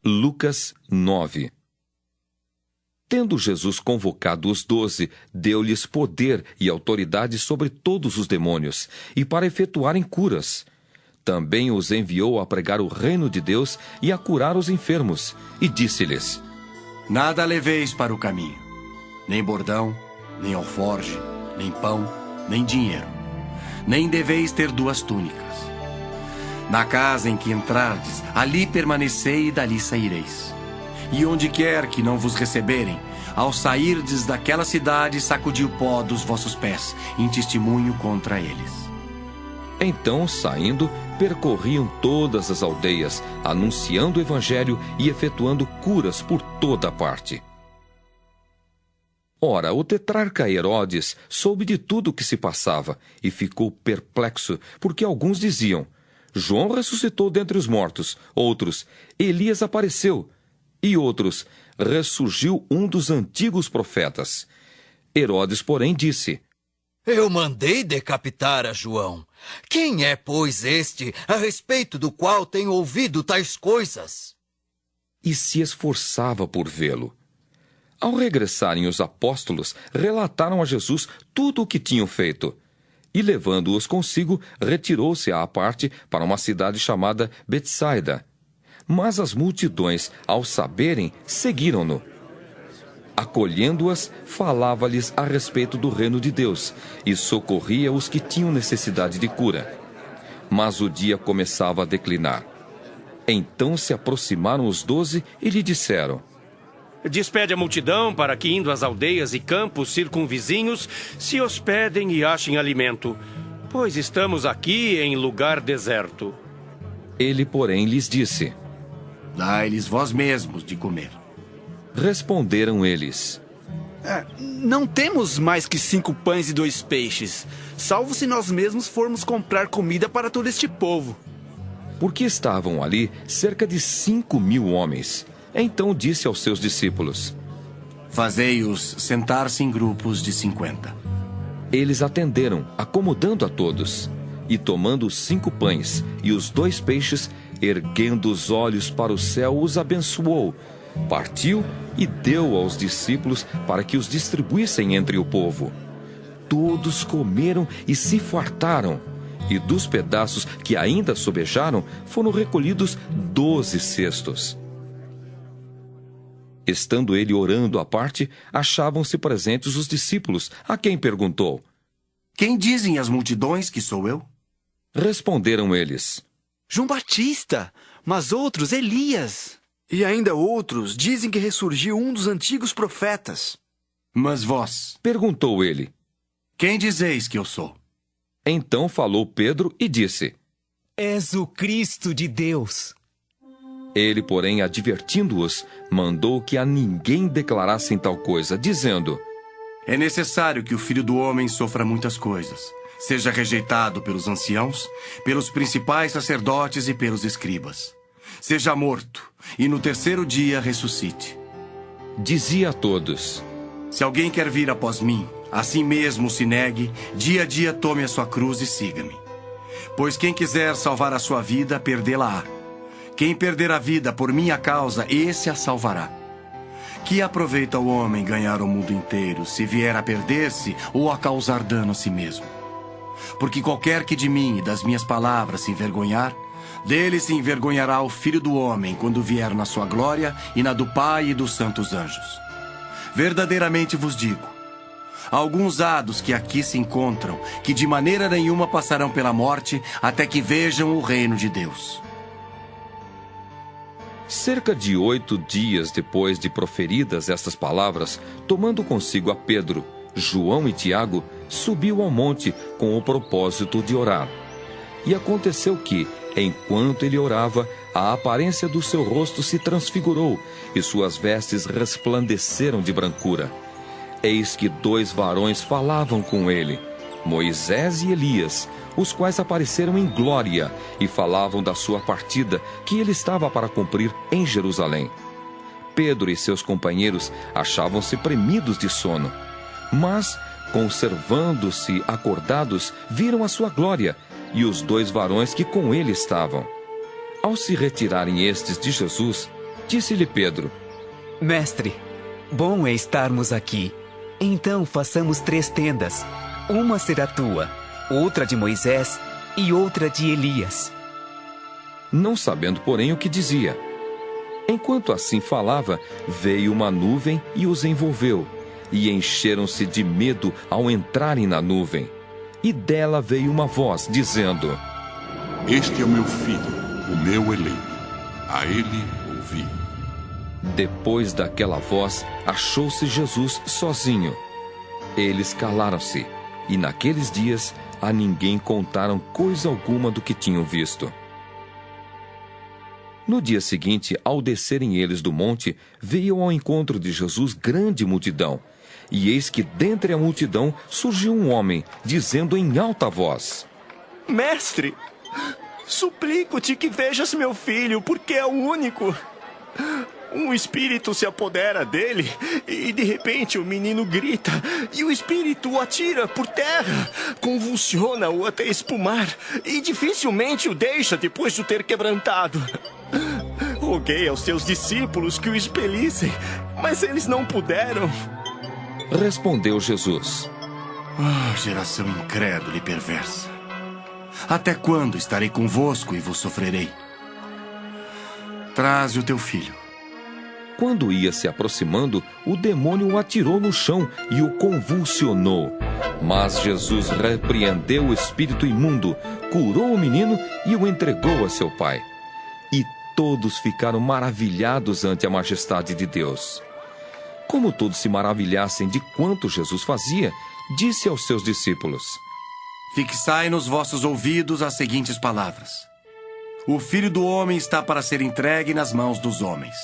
Lucas 9. Tendo Jesus convocado os 12, deu-lhes poder e autoridade sobre todos os demônios, e para efetuarem curas. Também os enviou a pregar o reino de Deus e a curar os enfermos, e disse-lhes: Nada leveis para o caminho, nem bordão, nem alforge, nem pão, nem dinheiro. Nem deveis ter 2 túnicas. Na casa em que entrardes, ali permanecei e dali saireis. E onde quer que não vos receberem, ao sairdes daquela cidade, sacudi o pó dos vossos pés, em testemunho contra eles. Então, saindo, percorriam todas as aldeias, anunciando o evangelho e efetuando curas por toda a parte. Ora, o tetrarca Herodes soube de tudo o que se passava e ficou perplexo, porque alguns diziam: João ressuscitou dentre os mortos, outros: Elias apareceu, e outros: ressurgiu um dos antigos profetas. Herodes, porém, disse: Eu mandei decapitar a João. Quem é, pois, este, a respeito do qual tenho ouvido tais coisas? E se esforçava por vê-lo. Ao regressarem os apóstolos, relataram a Jesus tudo o que tinham feito. E, levando-os consigo, retirou-se à parte para uma cidade chamada Betsaida. Mas as multidões, ao saberem, seguiram-no. Acolhendo-as, falava-lhes a respeito do reino de Deus e socorria os que tinham necessidade de cura. Mas o dia começava a declinar. Então se aproximaram os 12 e lhe disseram: Despede a multidão para que, indo às aldeias e campos circunvizinhos, se hospedem e achem alimento, pois estamos aqui em lugar deserto. Ele, porém, lhes disse: Dai-lhes vós mesmos de comer. Responderam eles: Não temos mais que 5 pães e 2 peixes, salvo se nós mesmos formos comprar comida para todo este povo. Porque estavam ali cerca de 5.000 homens. Então disse aos seus discípulos: Fazei-os sentar-se em grupos de 50. Eles atenderam, acomodando a todos. E tomando os 5 pães e os 2 peixes, erguendo os olhos para o céu, os abençoou, partiu e deu aos discípulos para que os distribuíssem entre o povo. Todos comeram e se fartaram, e dos pedaços que ainda sobejaram, foram recolhidos 12 cestos. Estando ele orando à parte, achavam-se presentes os discípulos, a quem perguntou: Quem dizem as multidões que sou eu? Responderam eles: João Batista, mas outros Elias. E ainda outros dizem que ressurgiu um dos antigos profetas. Mas vós, perguntou ele, quem dizeis que eu sou? Então falou Pedro e disse: És o Cristo de Deus. Ele, porém, advertindo-os, mandou que a ninguém declarassem tal coisa, dizendo: É necessário que o Filho do Homem sofra muitas coisas, seja rejeitado pelos anciãos, pelos principais sacerdotes e pelos escribas. Seja morto, e no 3º dia ressuscite. Dizia a todos: Se alguém quer vir após mim, assim mesmo se negue, dia a dia tome a sua cruz e siga-me. Pois quem quiser salvar a sua vida, perdê-la-á. Quem perder a vida por minha causa, esse a salvará. Que aproveita o homem ganhar o mundo inteiro, se vier a perder-se ou a causar dano a si mesmo? Porque qualquer que de mim e das minhas palavras se envergonhar, dele se envergonhará o Filho do Homem quando vier na sua glória e na do Pai e dos santos anjos. Verdadeiramente vos digo, alguns há dos que aqui se encontram, que de maneira nenhuma passarão pela morte, até que vejam o reino de Deus. Cerca de 8 dias depois de proferidas estas palavras, tomando consigo a Pedro, João e Tiago, subiu ao monte com o propósito de orar. E aconteceu que, enquanto ele orava, a aparência do seu rosto se transfigurou e suas vestes resplandeceram de brancura. Eis que 2 varões falavam com ele, Moisés e Elias, os quais apareceram em glória e falavam da sua partida, que ele estava para cumprir em Jerusalém. Pedro e seus companheiros achavam-se premidos de sono, mas, conservando-se acordados, viram a sua glória e os 2 varões que com ele estavam. Ao se retirarem estes de Jesus, Disse-lhe Pedro: Mestre, bom é estarmos aqui. Então façamos 3 tendas. Uma será tua, outra de Moisés e outra de Elias. Não sabendo, porém, o que dizia. Enquanto assim falava, veio uma nuvem e os envolveu, e encheram-se de medo ao entrarem na nuvem. E dela veio uma voz, dizendo: Este é o meu filho, o meu eleito. A ele ouvi. Depois daquela voz, achou-se Jesus sozinho. Eles calaram-se, e naqueles dias a ninguém contaram coisa alguma do que tinham visto. No dia seguinte, ao descerem eles do monte, veio ao encontro de Jesus grande multidão. E eis que dentre a multidão surgiu um homem, dizendo em alta voz: Mestre, suplico-te que vejas meu filho, porque é o único. Um espírito se apodera dele e de repente o menino grita e o espírito o atira por terra, convulsiona-o até espumar e dificilmente o deixa depois de o ter quebrantado. Roguei aos seus discípulos que o expelissem, mas eles não puderam. Respondeu Jesus: Geração incrédula e perversa. Até quando estarei convosco e vos sofrerei? Traze o teu filho. Quando ia se aproximando, o demônio o atirou no chão e o convulsionou. Mas Jesus repreendeu o espírito imundo, curou o menino e o entregou a seu pai. E todos ficaram maravilhados ante a majestade de Deus. Como todos se maravilhassem de quanto Jesus fazia, disse aos seus discípulos: Fixai nos vossos ouvidos as seguintes palavras: O Filho do Homem está para ser entregue nas mãos dos homens.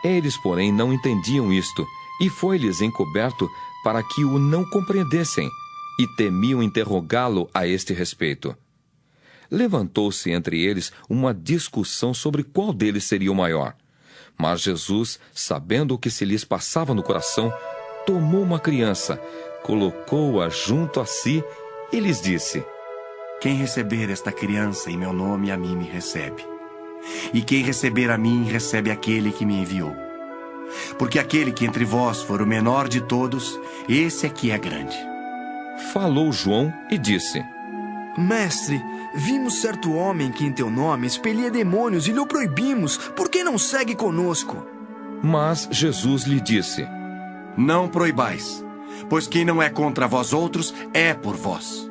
Eles, porém, não entendiam isto, e foi-lhes encoberto para que o não compreendessem, e temiam interrogá-lo a este respeito. Levantou-se entre eles uma discussão sobre qual deles seria o maior. Mas Jesus, sabendo o que se lhes passava no coração, tomou uma criança, colocou-a junto a si e lhes disse: Quem receber esta criança em meu nome, a mim me recebe. E quem receber a mim, recebe aquele que me enviou. Porque aquele que entre vós for o menor de todos, esse é que é grande. Falou João e disse: Mestre, vimos certo homem que em teu nome expelia demônios e lhe o proibimos. Por que não segue conosco? Mas Jesus lhe disse: Não proibais, pois quem não é contra vós outros, é por vós.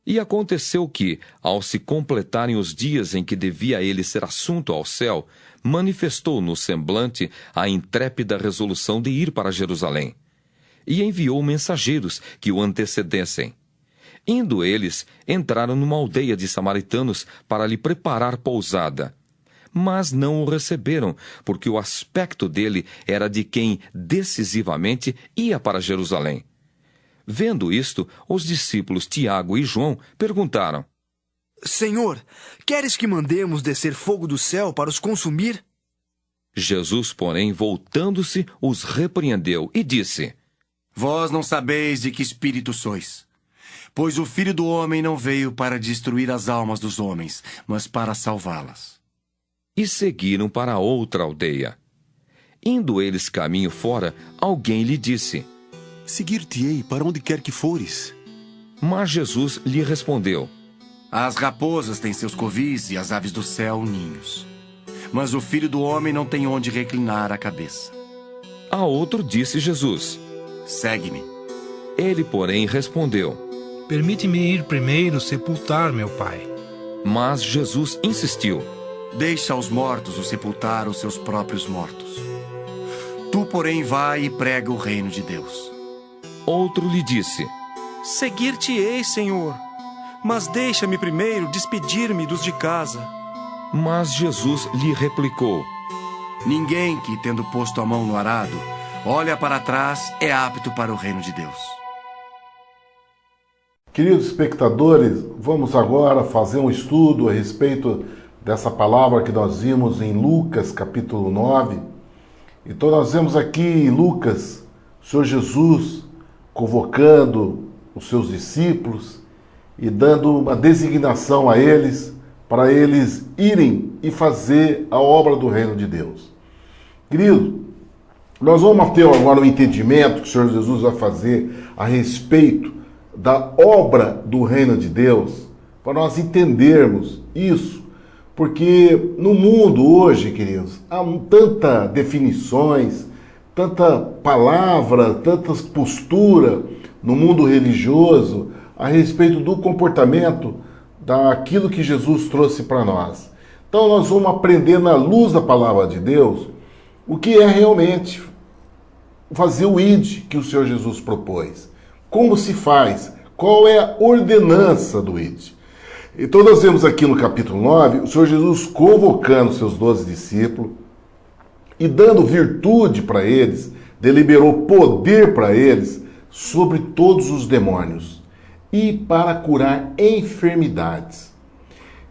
E aconteceu que, ao se completarem os dias em que devia ele ser assunto ao céu, manifestou no semblante a intrépida resolução de ir para Jerusalém. E enviou mensageiros que o antecedessem. Indo eles, entraram numa aldeia de samaritanos para lhe preparar pousada. Mas não o receberam, porque o aspecto dele era de quem decisivamente ia para Jerusalém. Vendo isto, os discípulos Tiago e João perguntaram: Senhor, queres que mandemos descer fogo do céu para os consumir? Jesus, porém, voltando-se, os repreendeu e disse: Vós não sabeis de que espírito sois, pois o Filho do Homem não veio para destruir as almas dos homens, mas para salvá-las. E seguiram para outra aldeia. Indo eles caminho fora, alguém lhe disse: Seguir-te-ei para onde quer que fores. Mas Jesus lhe respondeu: As raposas têm seus covis e as aves do céu ninhos. Mas o Filho do Homem não tem onde reclinar a cabeça. A outro disse Jesus: Segue-me. Ele, porém, respondeu: Permite-me ir primeiro sepultar meu pai. Mas Jesus insistiu: Deixa aos mortos o sepultar os seus próprios mortos. Tu, porém, vai e prega o reino de Deus. Outro lhe disse: Seguir-te-ei, Senhor, mas deixa-me primeiro despedir-me dos de casa. Mas Jesus lhe replicou: Ninguém que, tendo posto a mão no arado, olha para trás, é apto para o reino de Deus. Queridos espectadores, vamos agora fazer um estudo a respeito dessa palavra que nós vimos em Lucas, capítulo 9. Então nós vemos aqui em Lucas, o Senhor Jesus convocando os seus discípulos e dando uma designação a eles para eles irem e fazer a obra do reino de Deus. Querido, nós vamos ter agora um entendimento que o Senhor Jesus vai fazer a respeito da obra do reino de Deus, para nós entendermos isso, porque no mundo hoje, queridos, há tantas definições, tanta palavra, tantas posturas no mundo religioso a respeito do comportamento daquilo que Jesus trouxe para nós. Então nós vamos aprender na luz da palavra de Deus o que é realmente fazer o ID que o Senhor Jesus propôs. Como se faz? Qual é a ordenança do ID? Então nós vemos aqui no capítulo 9, o Senhor Jesus convocando seus 12 discípulos e dando virtude para eles, deliberou poder para eles sobre todos os demônios e para curar enfermidades.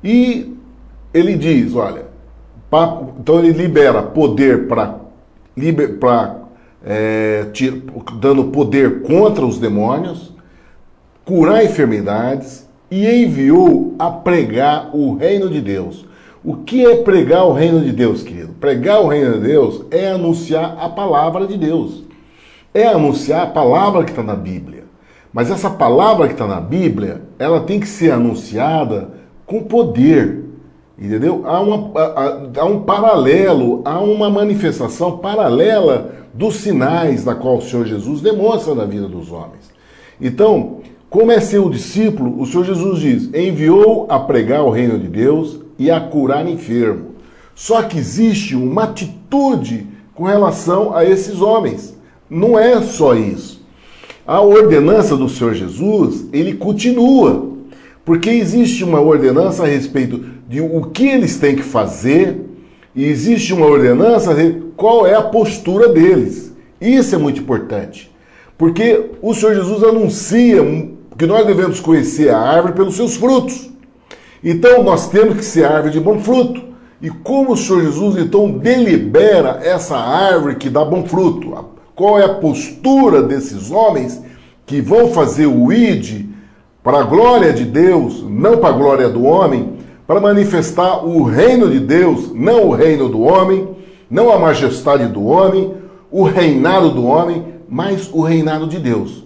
E ele diz, olha, então ele libera poder dando poder contra os demônios, curar enfermidades e enviou a pregar o reino de Deus. O que é pregar o reino de Deus, querido? Pregar o reino de Deus é anunciar a palavra de Deus. É anunciar a palavra que está na Bíblia. Mas essa palavra que está na Bíblia, ela tem que ser anunciada com poder. Entendeu? Há um paralelo, há uma manifestação paralela dos sinais da qual o Senhor Jesus demonstra na vida dos homens. Então, como é seu discípulo, o Senhor Jesus diz, enviou a pregar o reino de Deus e a curar enfermo. Só que existe uma atitude com relação a esses homens. Não é só isso. A ordenança do Senhor Jesus, ele continua. Porque existe uma ordenança a respeito de o que eles têm que fazer, e existe uma ordenança de qual é a postura deles. Isso é muito importante. Porque o Senhor Jesus anuncia que nós devemos conhecer a árvore pelos seus frutos. Então nós temos que ser árvore de bom fruto. E como o Senhor Jesus então delibera essa árvore que dá bom fruto? Qual é a postura desses homens que vão fazer o ID para a glória de Deus, não para a glória do homem, para manifestar o reino de Deus, não o reino do homem, não a majestade do homem, o reinado do homem, mas o reinado de Deus.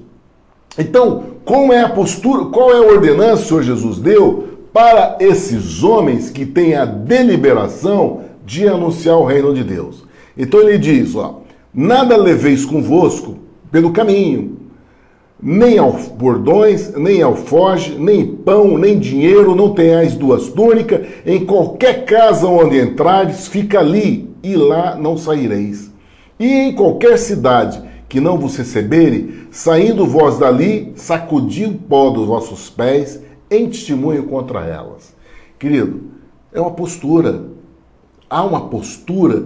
Então, como é a postura, qual é a ordenança que o Senhor Jesus deu para esses homens que têm a deliberação de anunciar o reino de Deus? Então ele diz, ó, nada leveis convosco pelo caminho, nem bordões, nem alforge, nem pão, nem dinheiro, não tenhais duas túnicas, em qualquer casa onde entrares, fica ali, e lá não saireis. E em qualquer cidade que não vos receberem, saindo vós dali, sacudi o pó dos vossos pés, em testemunho contra elas. Querido, é uma postura. Há uma postura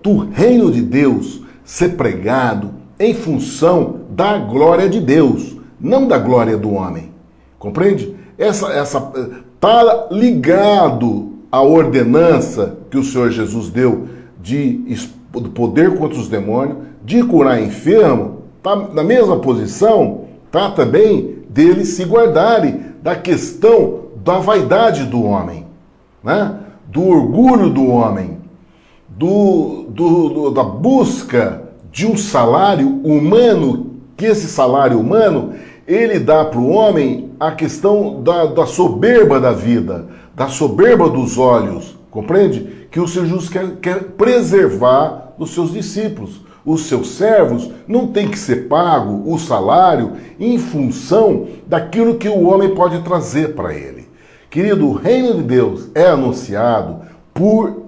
do reino de Deus ser pregado em função da glória de Deus, não da glória do homem. Compreende? Está ligado à ordenança que o Senhor Jesus deu de poder contra os demônios, de curar enfermo, está na mesma posição, está também deles se guardarem da questão da vaidade do homem, né? Do orgulho do homem, da busca de um salário humano, que esse salário humano, ele dá para o homem a questão da soberba da vida, da soberba dos olhos, compreende? Que o Senhor Jesus quer preservar os seus discípulos. Os seus servos não tem que ser pago o salário em função daquilo que o homem pode trazer para ele. Querido, o reino de Deus é anunciado por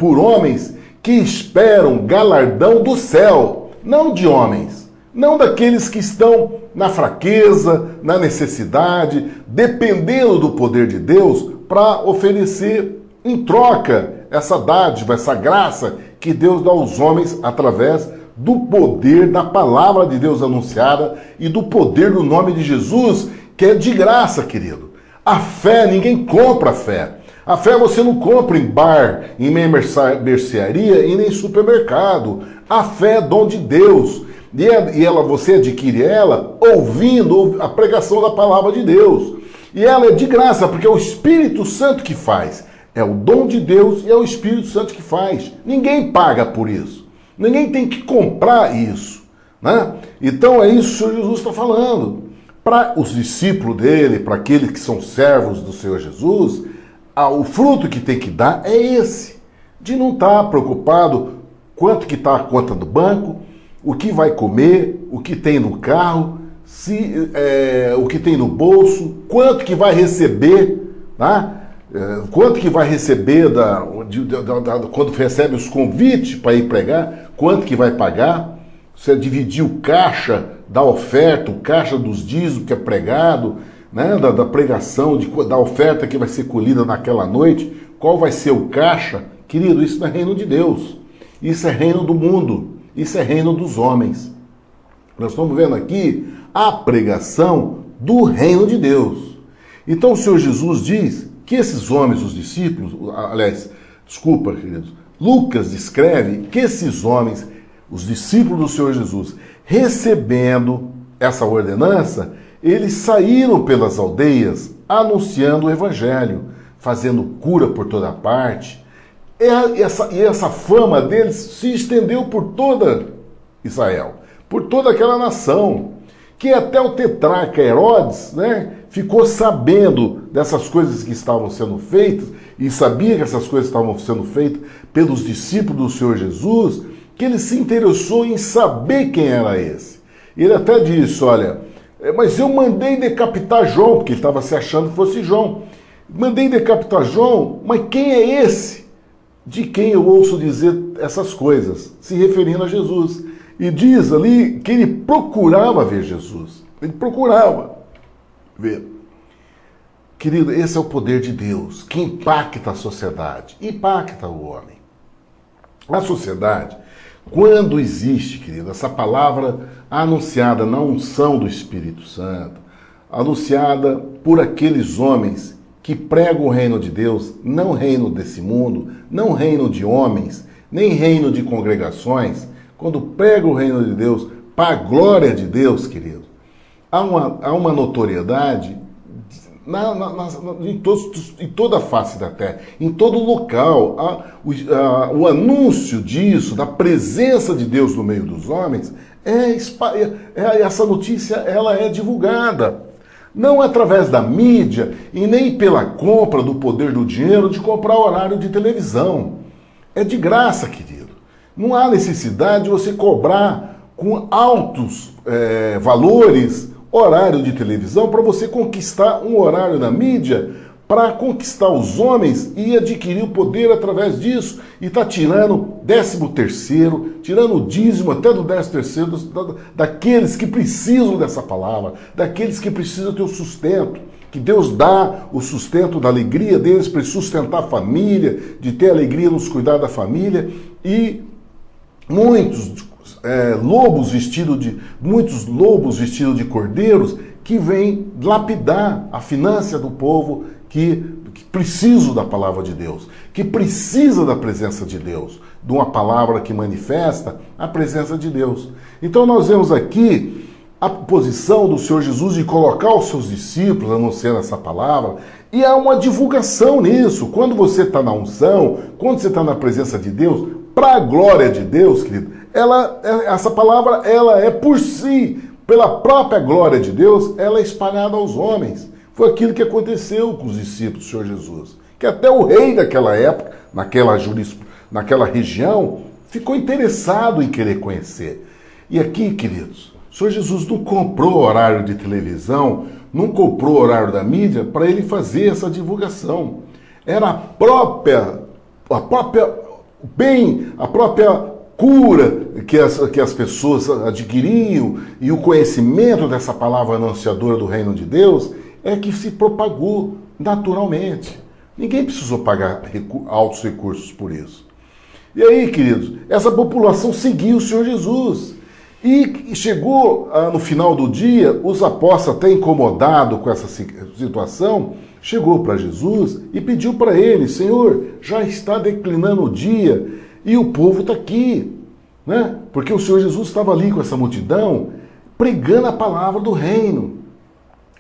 homens que esperam galardão do céu, não de homens, não daqueles que estão na fraqueza, na necessidade, dependendo do poder de Deus para oferecer em troca essa dádiva, essa graça que Deus dá aos homens através do poder da palavra de Deus anunciada e do poder do nome de Jesus, que é de graça, querido. A fé, ninguém compra a fé. A fé você não compra em bar, em mercearia e nem supermercado. A fé é dom de Deus. E você adquire ela ouvindo a pregação da palavra de Deus. E ela é de graça, porque é o Espírito Santo que faz. É o dom de Deus e é o Espírito Santo que faz. Ninguém paga por isso. Ninguém tem que comprar isso, né? Então é isso que o Senhor Jesus está falando. Para os discípulos dele, para aqueles que são servos do Senhor Jesus, o fruto que tem que dar é esse. De não estar preocupado quanto que está a conta do banco, o que vai comer, o que tem no carro, o que tem no bolso, quanto que vai receber, tá? Quanto que vai receber quando recebe os convites para ir pregar, quanto que vai pagar, você dividir o caixa da oferta, o caixa dos dízimos que é pregado, né, da pregação, da oferta que vai ser colhida naquela noite, qual vai ser o caixa. Querido, isso não é reino de Deus, isso é reino do mundo, isso é reino dos homens. Nós estamos vendo aqui a pregação do reino de Deus. Então o Senhor Jesus diz que esses homens, os discípulos, queridos, Lucas descreve que esses homens, os discípulos do Senhor Jesus, recebendo essa ordenança, eles saíram pelas aldeias anunciando o evangelho, fazendo cura por toda parte. E essa fama deles se estendeu por toda Israel, por toda aquela nação, que até o tetrarca Herodes, né, ficou sabendo dessas coisas que estavam sendo feitas, e sabia que essas coisas estavam sendo feitas pelos discípulos do Senhor Jesus, que ele se interessou em saber quem era esse. Ele até disse, olha, mas eu mandei decapitar João, porque ele estava se achando que fosse João. Mandei decapitar João, mas quem é esse de quem eu ouço dizer essas coisas? Se referindo a Jesus. E diz ali que ele procurava ver Jesus. Ele procurava ver. Querido, esse é o poder de Deus, que impacta a sociedade, impacta o homem. A sociedade, quando existe, querido, essa palavra anunciada na unção do Espírito Santo, anunciada por aqueles homens que pregam o reino de Deus, não reino desse mundo, não reino de homens, nem reino de congregações, quando pregam o reino de Deus para a glória de Deus, querido, há uma notoriedade em toda a face da terra, em todo local. O anúncio disso, da presença de Deus no meio dos homens, essa notícia ela é divulgada. Não através da mídia e nem pela compra do poder do dinheiro de comprar horário de televisão. É de graça, querido. Não há necessidade de você cobrar com altos valores horário de televisão para você conquistar um horário na mídia, para conquistar os homens e adquirir o poder através disso. E está tirando 13º, tirando o dízimo até do 13º daqueles que precisam dessa palavra, daqueles que precisam ter o sustento, que Deus dá o sustento da alegria deles para sustentar a família, de ter alegria nos cuidar da família. E muitos lobos vestidos de cordeiros que vêm lapidar a finança do povo que precisa da palavra de Deus, que precisa da presença de Deus, de uma palavra que manifesta a presença de Deus. Então nós vemos aqui a posição do Senhor Jesus de colocar os seus discípulos anunciando essa palavra, e há uma divulgação nisso. Quando você está na unção, quando você está na presença de Deus, para a glória de Deus, querido, essa palavra ela é por si, pela própria glória de Deus, ela é espalhada aos homens. Foi aquilo que aconteceu com os discípulos do Senhor Jesus, que até o rei daquela época, naquela região, ficou interessado em querer conhecer. E aqui, queridos, o Senhor Jesus não comprou horário de televisão, não comprou horário da mídia para ele fazer essa divulgação. Era a própria cura que as pessoas adquiriam e o conhecimento dessa palavra anunciadora do reino de Deus é que se propagou naturalmente. Ninguém precisou pagar altos recursos por isso. E aí, queridos, essa população seguiu o Senhor Jesus. E chegou no final do dia, os apóstolos, até incomodados com essa situação, chegou para Jesus e pediu para ele: Senhor, já está declinando o dia e o povo está aqui, né? Porque o Senhor Jesus estava ali com essa multidão, pregando a palavra do reino.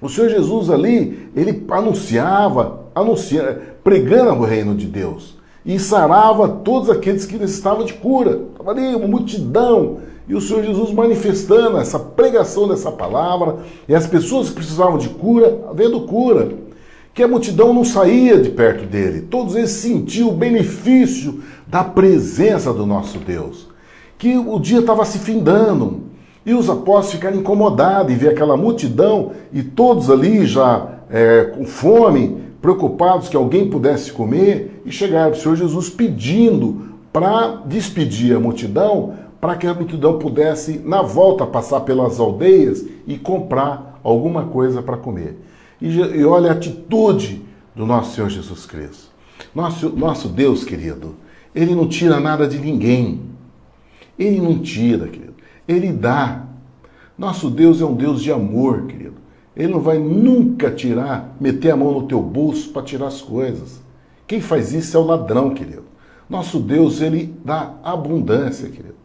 O Senhor Jesus ali, ele anunciava anunciando, pregando o reino de Deus. E sarava todos aqueles que necessitavam de cura. Estava ali uma multidão. E o Senhor Jesus manifestando essa pregação dessa palavra. E as pessoas que precisavam de cura, havendo cura. Que a multidão não saía de perto dele. Todos eles sentiam o benefício da presença do nosso Deus. Que o dia estava se findando. E os apóstolos ficaram incomodados em ver aquela multidão e todos ali já com fome, preocupados que alguém pudesse comer, e chegaram ao Senhor Jesus pedindo para despedir a multidão, para que a multidão pudesse, na volta, passar pelas aldeias e comprar alguma coisa para comer. E olha a atitude do nosso Senhor Jesus Cristo. Nosso Deus, querido, Ele não tira nada de ninguém. Ele não tira, querido. Ele dá. Nosso Deus é um Deus de amor, querido. Ele não vai nunca meter a mão no teu bolso para tirar as coisas. Quem faz isso é o ladrão, querido. Nosso Deus, Ele dá abundância, querido.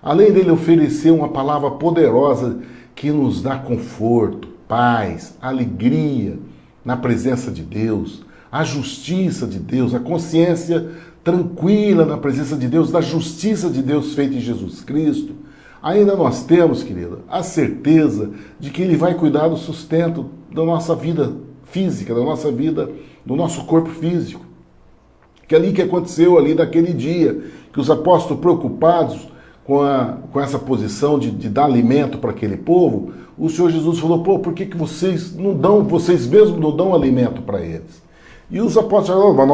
Além dele oferecer uma palavra poderosa que nos dá conforto, paz, alegria na presença de Deus, a justiça de Deus, a consciência tranquila na presença de Deus, da justiça de Deus feita em Jesus Cristo. Ainda nós temos, querido, a certeza de que Ele vai cuidar do sustento da nossa vida física, da nossa vida, do nosso corpo físico. Que ali que aconteceu ali naquele dia, que os apóstolos preocupados com essa posição de dar alimento para aquele povo, o Senhor Jesus falou, por que vocês mesmos não dão alimento para eles? E os apóstolos falaram, mas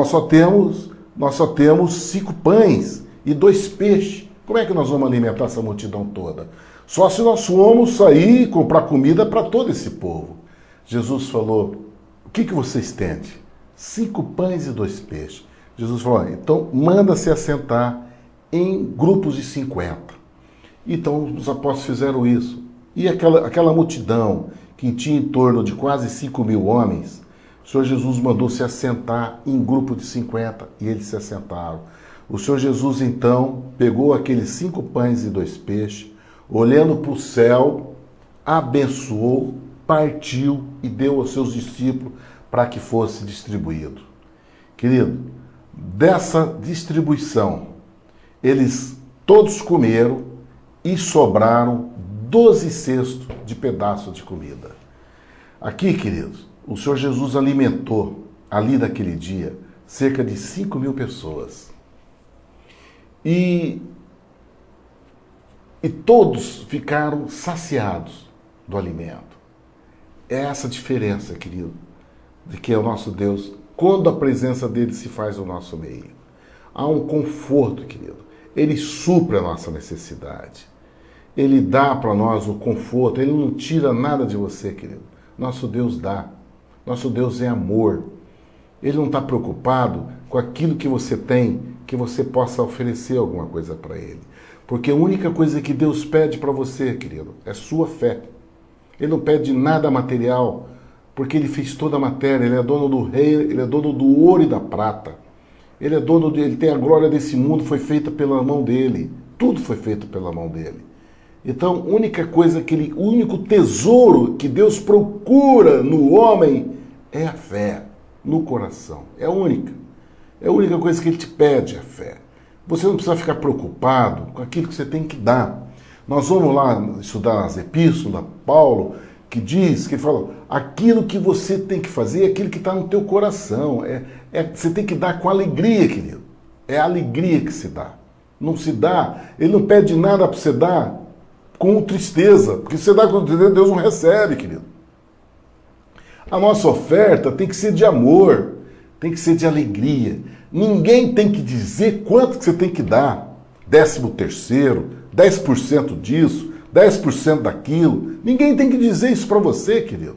nós só temos 5 pães e 2 peixes. Como é que nós vamos alimentar essa multidão toda? Só se nós formos sair e comprar comida para todo esse povo. Jesus falou, o que vocês têm? 5 pães e 2 peixes. Jesus falou, então manda-se assentar em grupos de 50. Então os apóstolos fizeram isso. E aquela multidão que tinha em torno de quase 5.000 homens, o Senhor Jesus mandou se assentar em grupo de 50 e eles se assentaram. O Senhor Jesus, então, pegou aqueles 5 pães e 2 peixes, olhando para o céu, abençoou, partiu e deu aos seus discípulos para que fosse distribuído. Querido, dessa distribuição, eles todos comeram e sobraram 12 cestos de pedaço de comida. Aqui, queridos, o Senhor Jesus alimentou, ali naquele dia, cerca de 5.000 pessoas. E todos ficaram saciados do alimento. É essa diferença, querido, de que é o nosso Deus, quando a presença dele se faz no nosso meio. Há um conforto, querido. Ele supre a nossa necessidade. Ele dá para nós o conforto. Ele não tira nada de você, querido. Nosso Deus dá. Nosso Deus é amor. Ele não está preocupado com aquilo que você tem, que você possa oferecer alguma coisa para Ele. Porque a única coisa que Deus pede para você, querido, é sua fé. Ele não pede nada material, porque Ele fez toda a matéria. Ele é dono do rei, Ele é dono do ouro e da prata. Ele é dono, Ele tem a glória desse mundo, foi feita pela mão dEle. Tudo foi feito pela mão dEle. Então, a única coisa o único tesouro que Deus procura no homem é a fé no coração. É a única. É a única coisa que Ele te pede, a fé. Você não precisa ficar preocupado com aquilo que você tem que dar. Nós vamos lá estudar as epístolas, Paulo, que diz, que ele fala, aquilo que você tem que fazer é aquilo que está no teu coração. Você tem que dar com alegria, querido. É a alegria que se dá. Não se dá, Ele não pede nada para você dar com tristeza, porque se você dá com tristeza, Deus não recebe, querido. A nossa oferta tem que ser de amor, tem que ser de alegria. Ninguém tem que dizer quanto que você tem que dar. 13º, 10% disso, 10% daquilo. Ninguém tem que dizer isso para você, querido.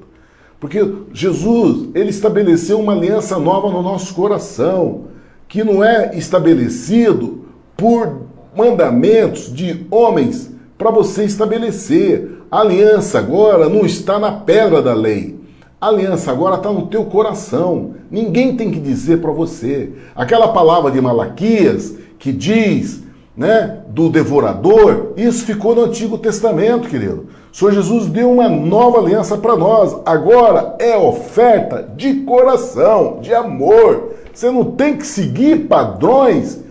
Porque Jesus, Ele estabeleceu uma aliança nova no nosso coração, que não é estabelecido por mandamentos de homens para você estabelecer. A aliança agora não está na pedra da lei. A aliança agora está no teu coração. Ninguém tem que dizer para você. Aquela palavra de Malaquias que diz né, do devorador, isso ficou no Antigo Testamento, querido. O Senhor Jesus deu uma nova aliança para nós. Agora é oferta de coração, de amor. Você não tem que seguir padrões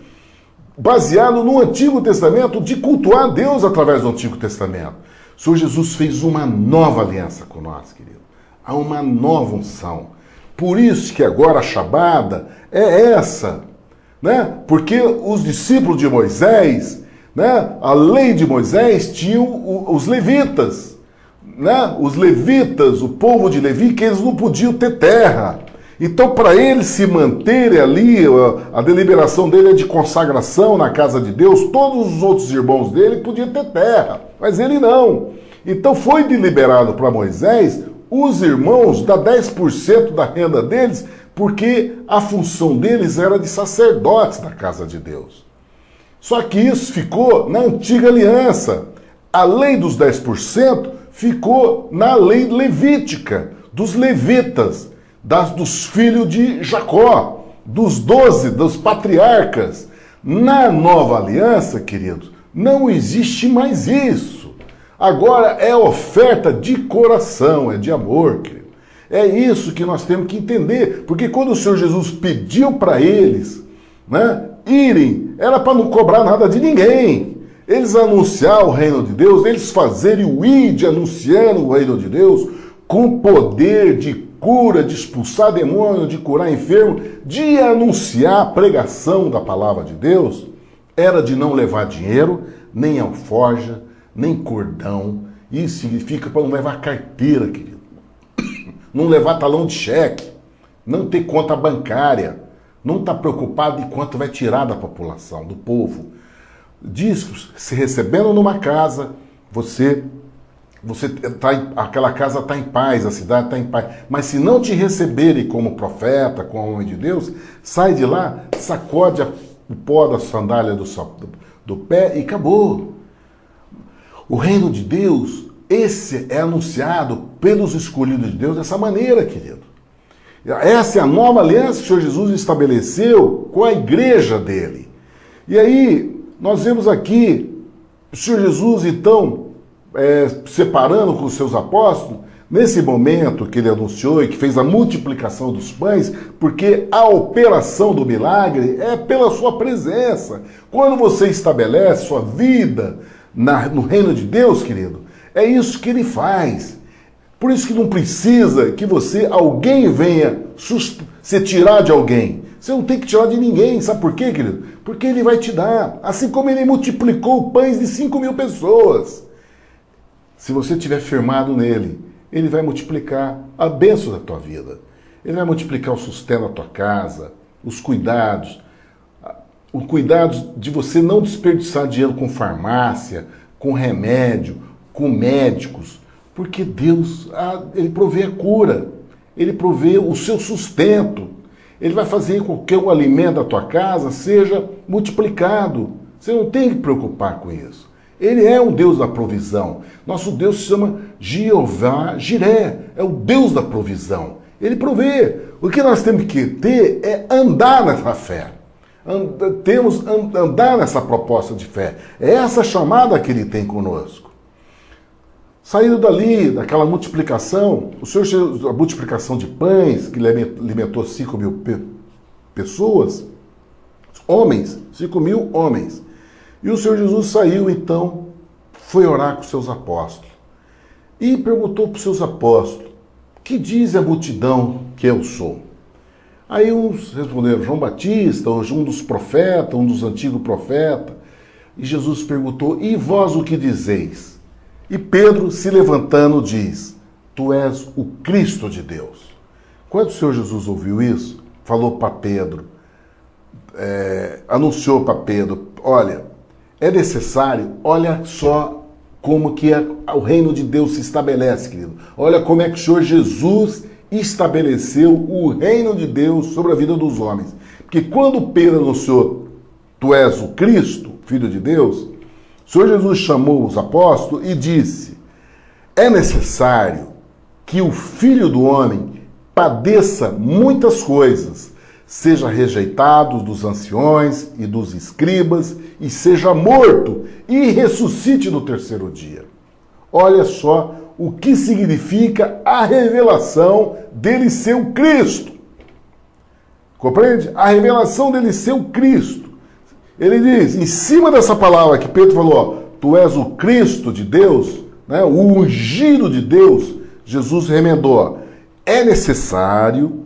baseados no Antigo Testamento de cultuar Deus através do Antigo Testamento. O Senhor Jesus fez uma nova aliança com nós, querido. Há uma nova unção. Por isso que agora a Shabada é essa, né? Porque os discípulos de Moisés, né? A lei de Moisés tinha os levitas, né? Os levitas, o povo de Levi, que eles não podiam ter terra. Então, para eles se manterem ali, a deliberação dele é de consagração na casa de Deus, todos os outros irmãos dele podiam ter terra, mas ele não. Então foi deliberado para Moisés os irmãos dar 10% da renda deles, porque a função deles era de sacerdotes da casa de Deus. Só que isso ficou na antiga aliança. A lei dos 10% ficou na lei levítica, dos levitas, dos filhos de Jacó, dos 12, dos patriarcas. Na nova aliança, queridos, não existe mais isso. Agora é oferta de coração, é de amor, querido. É isso que nós temos que entender, porque quando o Senhor Jesus pediu para eles, né, irem, era para não cobrar nada de ninguém. Eles anunciar o reino de Deus, eles fazerem o ide anunciando o reino de Deus, com poder de cura, de expulsar demônio, de curar enfermo, de anunciar a pregação da palavra de Deus, era de não levar dinheiro, nem alforja, nem cordão. Isso significa para não levar carteira, querido. Não levar talão de cheque, não ter conta bancária, não estar preocupado em quanto vai tirar da população, do povo. Diz, se recebendo numa casa, aquela casa está em paz, a cidade está em paz. Mas se não te receberem como profeta, como homem de Deus, sai de lá, sacode o pó da sandália do pé e acabou. O reino de Deus, esse é anunciado pelos escolhidos de Deus dessa maneira, querido. Essa é a nova aliança que o Senhor Jesus estabeleceu com a igreja dele. E aí, nós vemos aqui o Senhor Jesus, então, separando com os seus apóstolos, nesse momento que ele anunciou e que fez a multiplicação dos pães, porque a operação do milagre é pela sua presença. Quando você estabelece sua vida no reino de Deus, querido, é isso que ele faz. Por isso que não precisa que alguém venha se tirar de alguém. Você não tem que tirar de ninguém. Sabe por quê, querido? Porque ele vai te dar. Assim como ele multiplicou pães de 5.000 pessoas. Se você estiver firmado nele, ele vai multiplicar a bênção da tua vida. Ele vai multiplicar o sustento da tua casa, os cuidados. O cuidado de você não desperdiçar dinheiro com farmácia, com remédio, com médicos. Porque Deus, ele provê a cura. Ele provê o seu sustento. Ele vai fazer com que o alimento da tua casa seja multiplicado. Você não tem que preocupar com isso. Ele é o Deus da provisão. Nosso Deus se chama Jeová Jiré. É o Deus da provisão. Ele provê. O que nós temos que ter é andar nessa fé. Andar nessa proposta de fé. É essa chamada que ele tem conosco. Saindo dali, daquela multiplicação, a multiplicação de pães, que alimentou 5.000 pessoas, homens, 5.000 homens. E o Senhor Jesus saiu, então, foi orar com seus apóstolos. E perguntou para os seus apóstolos, que diz a multidão que eu sou? Aí uns responderam, João Batista, um dos profetas, um dos antigos profetas. E Jesus perguntou, e vós o que dizeis? E Pedro, se levantando, diz, tu és o Cristo de Deus. Quando o Senhor Jesus ouviu isso, falou para Pedro, anunciou para Pedro, olha, é necessário, olha só como que o reino de Deus se estabelece, querido. Olha como é que o Senhor Jesus estabeleceu o reino de Deus sobre a vida dos homens. Porque quando Pedro anunciou, tu és o Cristo, Filho de Deus, o Senhor Jesus chamou os apóstolos e disse, é necessário que o Filho do Homem padeça muitas coisas, seja rejeitado dos anciões e dos escribas, e seja morto, e ressuscite no terceiro dia. Olha só o que significa a revelação dele ser o Cristo. Compreende? A revelação dele ser o Cristo. Ele diz, em cima dessa palavra que Pedro falou, ó, tu és o Cristo de Deus, né, o ungido de Deus, Jesus remendou, ó, é necessário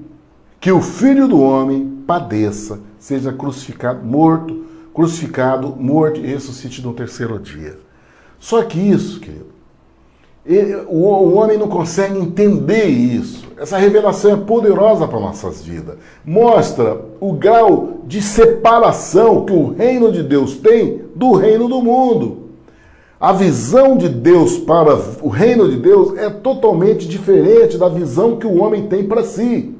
que o Filho do Homem padeça, seja crucificado, morto, morto e ressuscite no terceiro dia. Só que isso, querido, o homem não consegue entender isso. Essa revelação é poderosa para nossas vidas. Mostra o grau de separação que o reino de Deus tem do reino do mundo. A visão de Deus para o reino de Deus é totalmente diferente da visão que o homem tem para si.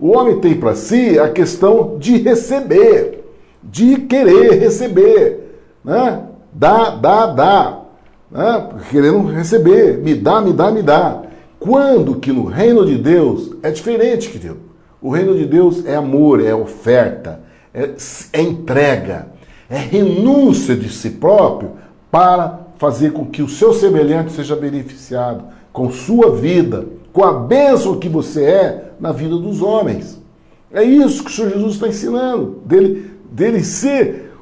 O homem tem para si a questão de receber, de querer receber, né? Dá. Querendo receber, me dá. Quando que no reino de Deus é diferente, querido. O reino de Deus é amor, é oferta, é entrega, é renúncia de si próprio para fazer com que o seu semelhante seja beneficiado com sua vida, com a bênção que você é na vida dos homens. É isso que o Senhor Jesus está ensinando, dele ser...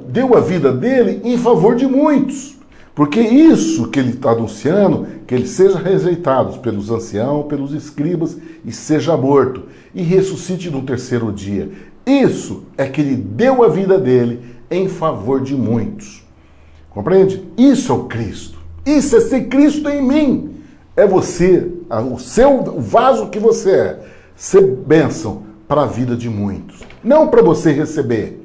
deu a vida dele em favor de muitos. Porque isso que ele está anunciando, que ele seja rejeitado pelos anciãos, pelos escribas, e seja morto, e ressuscite no terceiro dia. Isso é que ele deu a vida dele em favor de muitos. Compreende? Isso é o Cristo. Isso é ser Cristo em mim. É você, o vaso que você é, ser bênção para a vida de muitos. Não para você receber,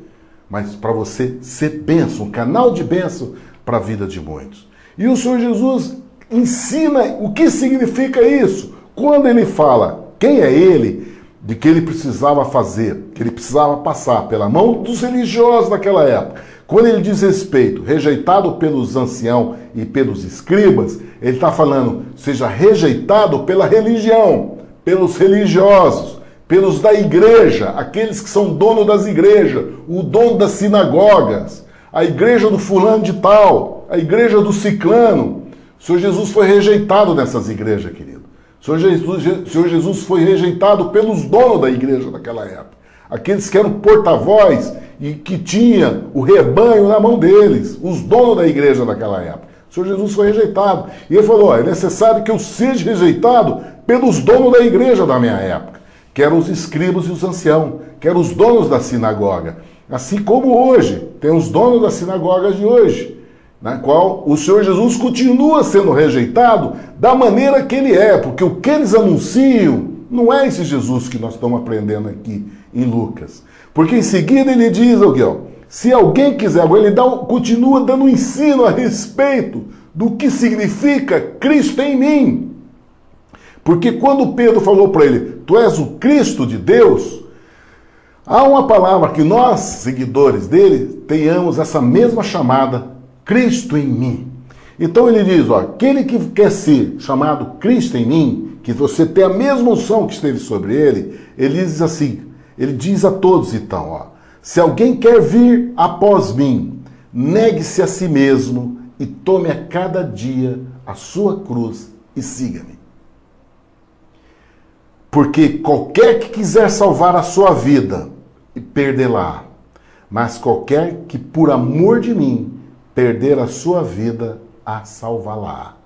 mas para você ser bênção, um canal de bênção para a vida de muitos. E o Senhor Jesus ensina o que significa isso. Quando ele fala quem é ele, de que ele precisava fazer, que ele precisava passar pela mão dos religiosos daquela época. Quando ele diz respeito, rejeitado pelos anciãos e pelos escribas, ele está falando, seja rejeitado pela religião, pelos religiosos, pelos da igreja, aqueles que são dono das igrejas, o dono das sinagogas, a igreja do fulano de tal, a igreja do ciclano. O Senhor Jesus foi rejeitado nessas igrejas, querido. O Senhor Jesus foi rejeitado pelos donos da igreja daquela época. Aqueles que eram porta-voz e que tinham o rebanho na mão deles, os donos da igreja daquela época. O Senhor Jesus foi rejeitado. E ele falou, é necessário que eu seja rejeitado pelos donos da igreja da minha época, que eram os escribas e os anciãos, que eram os donos da sinagoga. Assim como hoje, tem os donos das sinagogas de hoje, na qual o Senhor Jesus continua sendo rejeitado da maneira que ele é, porque o que eles anunciam não é esse Jesus que nós estamos aprendendo aqui em Lucas. Porque em seguida ele diz, se alguém quiser, agora ele continua dando um ensino a respeito do que significa Cristo em mim. Porque quando Pedro falou para ele, tu és o Cristo de Deus, há uma palavra que nós, seguidores dele, tenhamos essa mesma chamada, Cristo em mim. Então ele diz, aquele que quer ser chamado Cristo em mim, que você tem a mesma unção que esteve sobre ele, ele diz assim, ele diz a todos então, se alguém quer vir após mim, negue-se a si mesmo e tome a cada dia a sua cruz e siga-me. Porque qualquer que quiser salvar a sua vida, perdê-la. Mas qualquer que por amor de mim perder a sua vida, a salvá-la.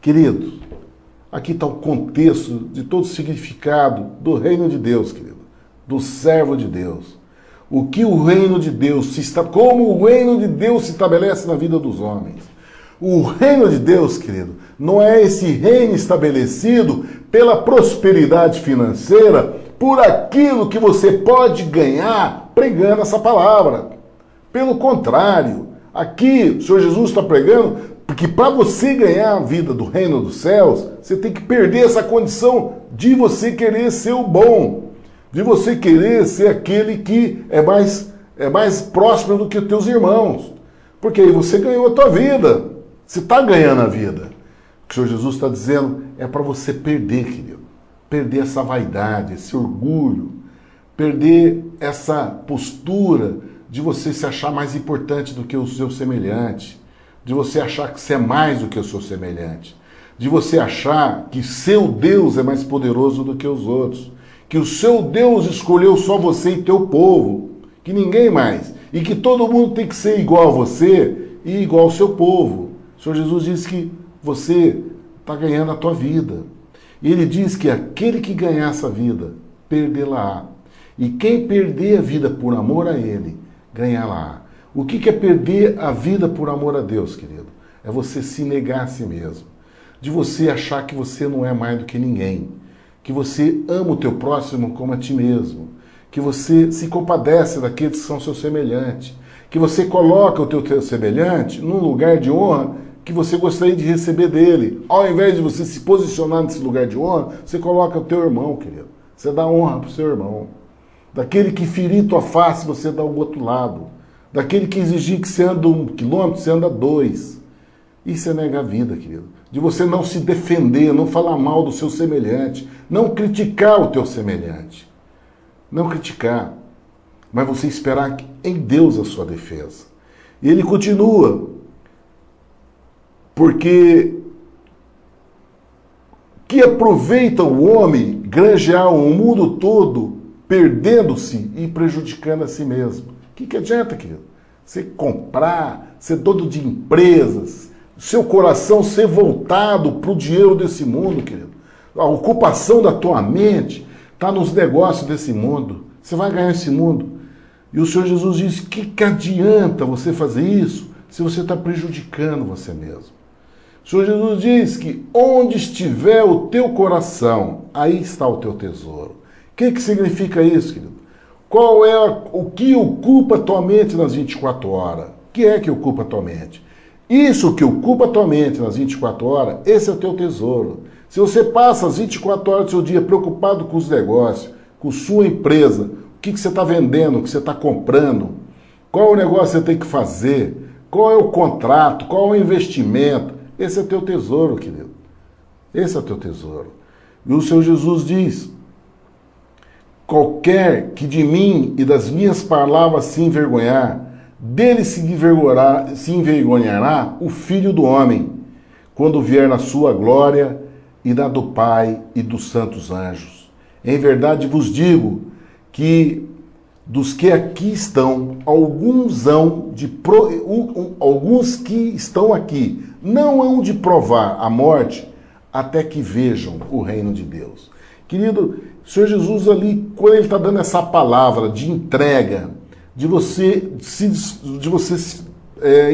Querido, aqui está o contexto de todo o significado do reino de Deus, querido, do servo de Deus. O que o reino de Deus como o reino de Deus se estabelece na vida dos homens. O reino de Deus, querido, não é esse reino estabelecido pela prosperidade financeira, por aquilo que você pode ganhar pregando essa palavra. Pelo contrário, aqui o Senhor Jesus está pregando porque para você ganhar a vida do reino dos céus, você tem que perder essa condição de você querer ser o bom, de você querer ser aquele que é mais próspero do que os teus irmãos. Porque aí você ganhou a tua vida. Você está ganhando a vida. O que o Senhor Jesus está dizendo é para você perder, querido. perder essa vaidade, esse orgulho, perder essa postura de você se achar mais importante do que o seu semelhante, de você achar que você é mais do que o seu semelhante, de você achar que seu Deus é mais poderoso do que os outros, que o seu Deus escolheu só você e teu povo, que ninguém mais, e que todo mundo tem que ser igual a você e igual ao seu povo. O Senhor Jesus diz que você está ganhando a tua vida. E ele diz que aquele que ganhar essa vida, perdê-la-á. E quem perder a vida por amor a ele, ganhá-la-á. O que é perder a vida por amor a Deus, querido? É você se negar a si mesmo. De você achar que você não é mais do que ninguém. Que você ama o teu próximo como a ti mesmo. Que você se compadece daqueles que são seus semelhantes. Que você coloca o teu semelhante num lugar de honra que você gostaria de receber dele. Ao invés de você se posicionar nesse lugar de honra, você coloca o teu irmão, querido. Você dá honra para o seu irmão. Daquele que ferir tua face, você dá o outro lado. Daquele que exigir que você anda 1 quilômetro, você anda 2. Isso é negar a vida, querido. De você não se defender, não falar mal do seu semelhante, não criticar o teu semelhante. Não criticar, mas você esperar em Deus a sua defesa. E ele continua, porque que aproveita o homem granjear o mundo todo, perdendo-se e prejudicando a si mesmo. O que adianta, querido? Você comprar, ser dono de empresas, seu coração ser voltado para o dinheiro desse mundo, querido. A ocupação da tua mente está nos negócios desse mundo. Você vai ganhar esse mundo. E o Senhor Jesus diz, que adianta você fazer isso se você está prejudicando você mesmo? O Senhor Jesus diz que onde estiver o teu coração, aí está o teu tesouro. O que significa isso, querido? Qual é o que ocupa a tua mente nas 24 horas? O que é que ocupa a tua mente? Isso que ocupa a tua mente nas 24 horas, esse é o teu tesouro. Se você passa as 24 horas do seu dia preocupado com os negócios, com sua empresa, o que você está vendendo, o que você está comprando, qual é o negócio que você tem que fazer, qual é o contrato, qual é o investimento, esse é o teu tesouro, querido. Esse é o teu tesouro. E o Senhor Jesus diz, qualquer que de mim e das minhas palavras se envergonhar, dele se envergonhará o Filho do Homem, quando vier na sua glória e na do Pai e dos santos anjos. Em verdade vos digo que dos que aqui estão, alguns que estão aqui não hão de provar a morte até que vejam o reino de Deus. Querido, o Senhor Jesus ali, quando ele está dando essa palavra de entrega, de você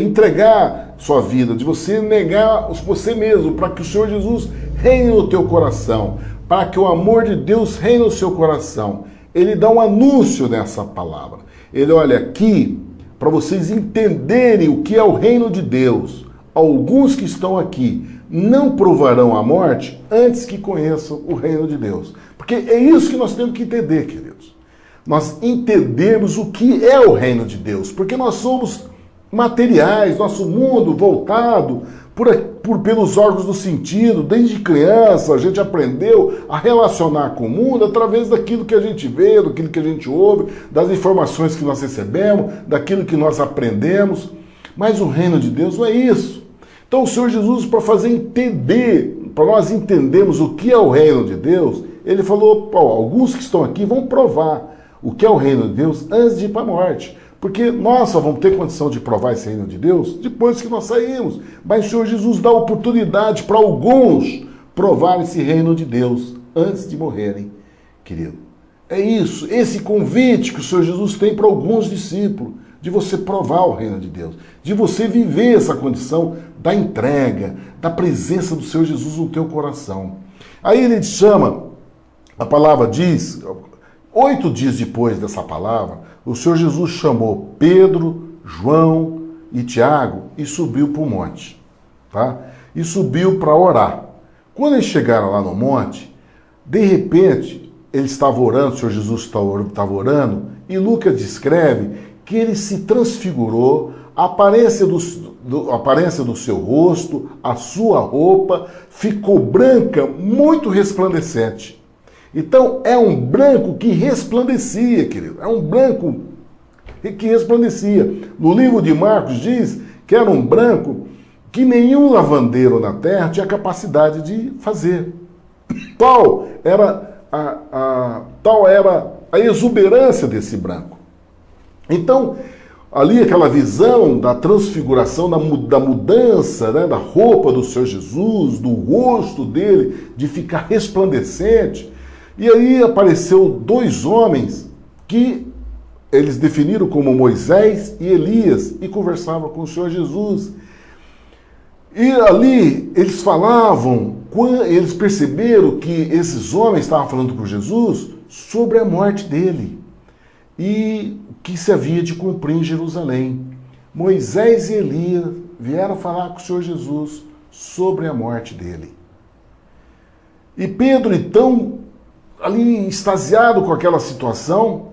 entregar sua vida, de você negar você mesmo, para que o Senhor Jesus reine no teu coração, para que o amor de Deus reine no seu coração. Ele dá um anúncio nessa palavra. Ele olha aqui, para vocês entenderem o que é o reino de Deus. Alguns que estão aqui não provarão a morte antes que conheçam o reino de Deus. Porque é isso que nós temos que entender, queridos. Nós entendemos o que é o reino de Deus, porque nós somos materiais, nosso mundo voltado pelos órgãos do sentido. Desde criança a gente aprendeu a relacionar com o mundo através daquilo que a gente vê, daquilo que a gente ouve, das informações que nós recebemos, daquilo que nós aprendemos. Mas o reino de Deus não é isso. Então o Senhor Jesus, para fazer entender, para nós entendermos o que é o reino de Deus, ele falou, alguns que estão aqui vão provar o que é o reino de Deus antes de ir para a morte. Porque nós só vamos ter condição de provar esse reino de Deus depois que nós saímos. Mas o Senhor Jesus dá oportunidade para alguns provar esse reino de Deus antes de morrerem, querido. É isso, esse convite que o Senhor Jesus tem para alguns discípulos, de você provar o reino de Deus, de você viver essa condição da entrega, da presença do Senhor Jesus no teu coração. Aí ele chama, a palavra diz, 8 dias depois dessa palavra, o Senhor Jesus chamou Pedro, João e Tiago e subiu para o monte. Tá? E subiu para orar. Quando eles chegaram lá no monte, de repente, ele estava orando, o Senhor Jesus estava orando, e Lucas descreve que ele se transfigurou, a aparência do seu rosto, a sua roupa, ficou branca, muito resplandecente. Então, é um branco que resplandecia, querido. É um branco que resplandecia. No livro de Marcos diz que era um branco que nenhum lavandeiro na terra tinha capacidade de fazer. Tal era a exuberância desse branco. Então, ali aquela visão da transfiguração, da mudança, né, da roupa do Senhor Jesus, do rosto dele, de ficar resplandecente. E aí apareceu dois homens que eles definiram como Moisés e Elias e conversavam com o Senhor Jesus. E ali eles falavam, eles perceberam que esses homens estavam falando com Jesus sobre a morte dele e que se havia de cumprir em Jerusalém. Moisés e Elias vieram falar com o Senhor Jesus sobre a morte dele. E Pedro, então, ali extasiado com aquela situação,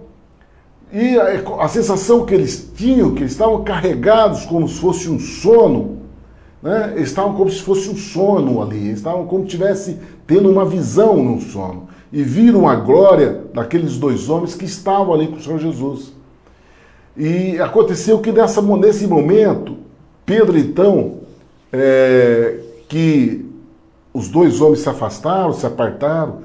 e a sensação que eles tinham, que eles estavam carregados como se fosse um sono, né? Eles estavam como se fosse um sono ali, eles estavam como se estivesse tendo uma visão num sono, e viram a glória daqueles dois homens que estavam ali com o Senhor Jesus. E aconteceu que nesse momento, Pedro então, que os dois homens se afastaram, se apartaram,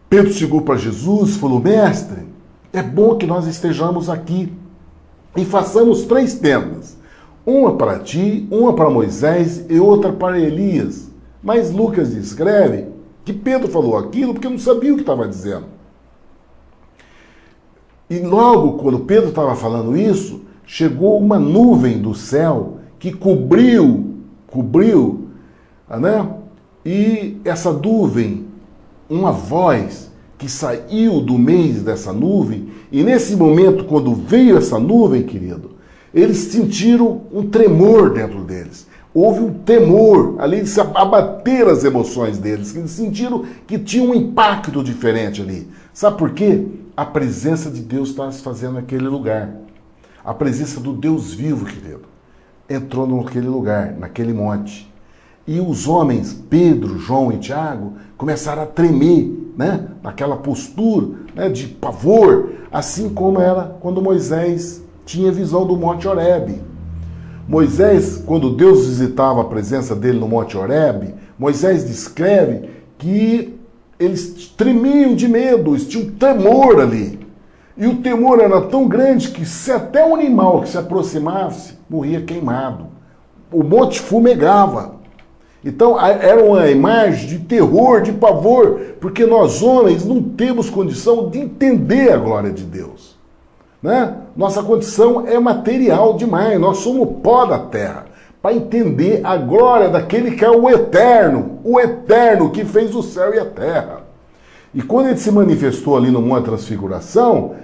Pedro chegou para Jesus e falou: mestre, é bom que nós estejamos aqui e façamos 3 tendas. Uma para ti, uma para Moisés e outra para Elias. Mas Lucas descreve que Pedro falou aquilo porque não sabia o que estava dizendo. E logo, quando Pedro estava falando isso, chegou uma nuvem do céu que cobriu, né? E essa nuvem, uma voz que saiu do meio dessa nuvem, e nesse momento, quando veio essa nuvem, querido, eles sentiram um tremor dentro deles. Houve um temor, ali de se abater as emoções deles, eles sentiram que tinha um impacto diferente ali. Sabe por quê? A presença de Deus estava se fazendo naquele lugar. A presença do Deus vivo, querido, entrou naquele lugar, naquele monte. E os homens, Pedro, João e Tiago, começaram a tremer, né? Naquela postura, né, de pavor, assim como era quando Moisés tinha visão do Monte Horebe. Moisés, quando Deus visitava a presença dele no Monte Horebe, Moisés descreve que eles tremiam de medo, eles tinham temor ali. E o temor era tão grande que se até um animal que se aproximasse, morria queimado. O monte fumegava. Então era uma imagem de terror, de pavor, porque nós homens não temos condição de entender a glória de Deus. Né? Nossa condição é material demais, nós somos pó da terra, para entender a glória daquele que é o eterno que fez o céu e a terra. E quando ele se manifestou ali no Monte Transfiguração,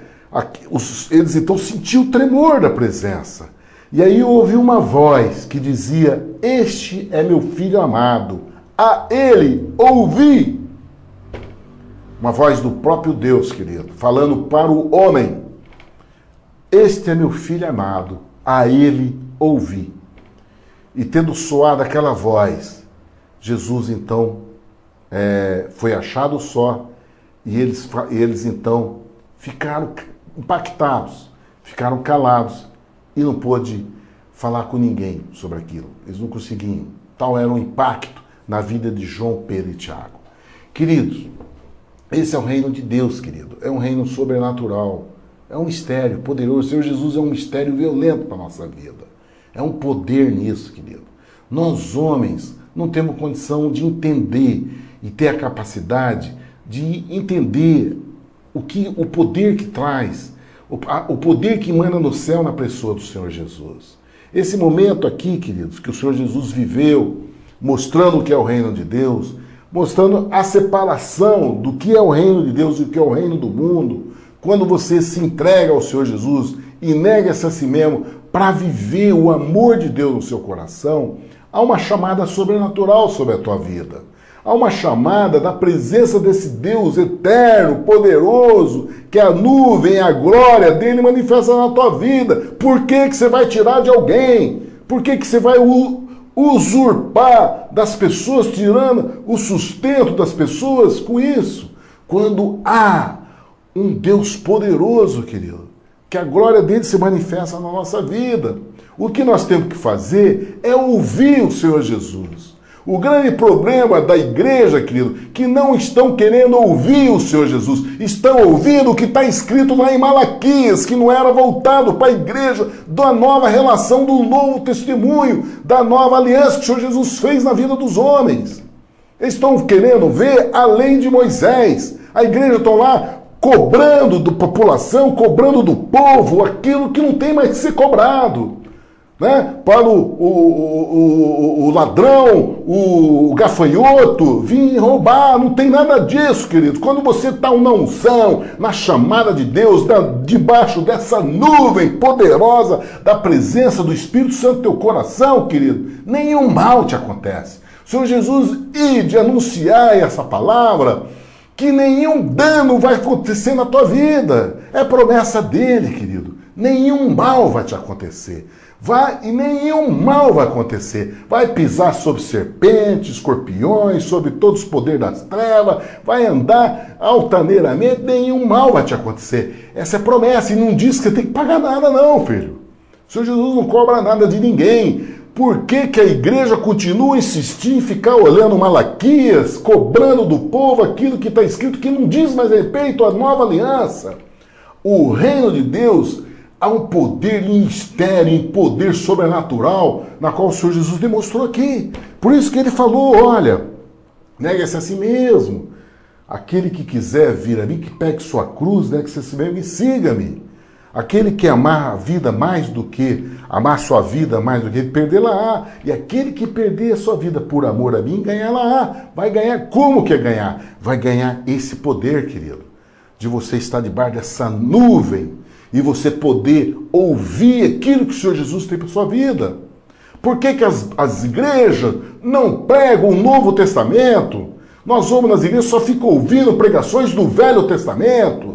eles então sentiram o tremor da presença. E aí houve uma voz que dizia: este é meu filho amado, a ele ouvi. Uma voz do próprio Deus, querido, falando para o homem: este é meu filho amado, a ele ouvi. E tendo soado aquela voz, Jesus então foi achado só, e eles então ficaram impactados, ficaram calados, e não pôde falar com ninguém sobre aquilo. Eles não conseguiam. Tal era o impacto na vida de João, Pedro e Tiago. Queridos, esse é o reino de Deus, querido. É um reino sobrenatural. É um mistério poderoso. O Senhor Jesus é um mistério violento para a nossa vida. É um poder nisso, querido. Nós, homens, não temos condição de entender e ter a capacidade de entender o poder que traz, o poder que emana no céu na pessoa do Senhor Jesus. Esse momento aqui, queridos, que o Senhor Jesus viveu, mostrando o que é o reino de Deus, mostrando a separação do que é o reino de Deus e o que é o reino do mundo, quando você se entrega ao Senhor Jesus e nega-se a si mesmo para viver o amor de Deus no seu coração, há uma chamada sobrenatural sobre a tua vida. Há uma chamada da presença desse Deus eterno, poderoso, que a nuvem, a glória dele manifesta na tua vida. Por que você vai tirar de alguém? Por que você vai usurpar das pessoas, tirando o sustento das pessoas com isso? Quando há um Deus poderoso, querido, que a glória dele se manifesta na nossa vida. O que nós temos que fazer é ouvir o Senhor Jesus. O grande problema da igreja, querido, que não estão querendo ouvir o Senhor Jesus. Estão ouvindo o que está escrito lá em Malaquias, que não era voltado para a igreja, da nova relação, do novo testemunho, da nova aliança que o Senhor Jesus fez na vida dos homens. Eles estão querendo ver a lei de Moisés. A igreja está lá cobrando da população, cobrando do povo aquilo que não tem mais que ser cobrado. Né? Para o ladrão, o gafanhoto vir roubar, não tem nada disso, querido. Quando você está na unção, na chamada de Deus, debaixo dessa nuvem poderosa da presença do Espírito Santo no teu coração, querido, nenhum mal te acontece. O Senhor Jesus ide anunciar essa palavra, que nenhum dano vai acontecer na tua vida. É promessa dele, querido. Nenhum mal vai te acontecer. E nenhum mal vai acontecer. Vai pisar sobre serpentes, escorpiões, sobre todos os poderes das trevas, vai andar altaneiramente, nenhum mal vai te acontecer. Essa é promessa, e não diz que você tem que pagar nada não, filho. O Senhor Jesus não cobra nada de ninguém. Por que que a igreja continua insistindo em ficar olhando Malaquias, cobrando do povo aquilo que está escrito, que não diz mais respeito à nova aliança? O reino de Deus há um poder em mistério, em poder sobrenatural, na qual o Senhor Jesus demonstrou aqui. Por isso que ele falou, olha, negue-se a si mesmo. Aquele que quiser vir a mim, que pegue sua cruz, negue-se a si mesmo e siga-me. Aquele que amar a vida mais do que, amar sua vida mais do que perdê-la-á. E aquele que perder a sua vida por amor a mim, ganhá-la-á. Vai ganhar, como que é ganhar? Vai ganhar esse poder, querido, de você estar debaixo dessa nuvem e você poder ouvir aquilo que o Senhor Jesus tem para a sua vida. Por que que as igrejas não pregam o Novo Testamento? Nós vamos nas igrejas, só ficam ouvindo pregações do Velho Testamento.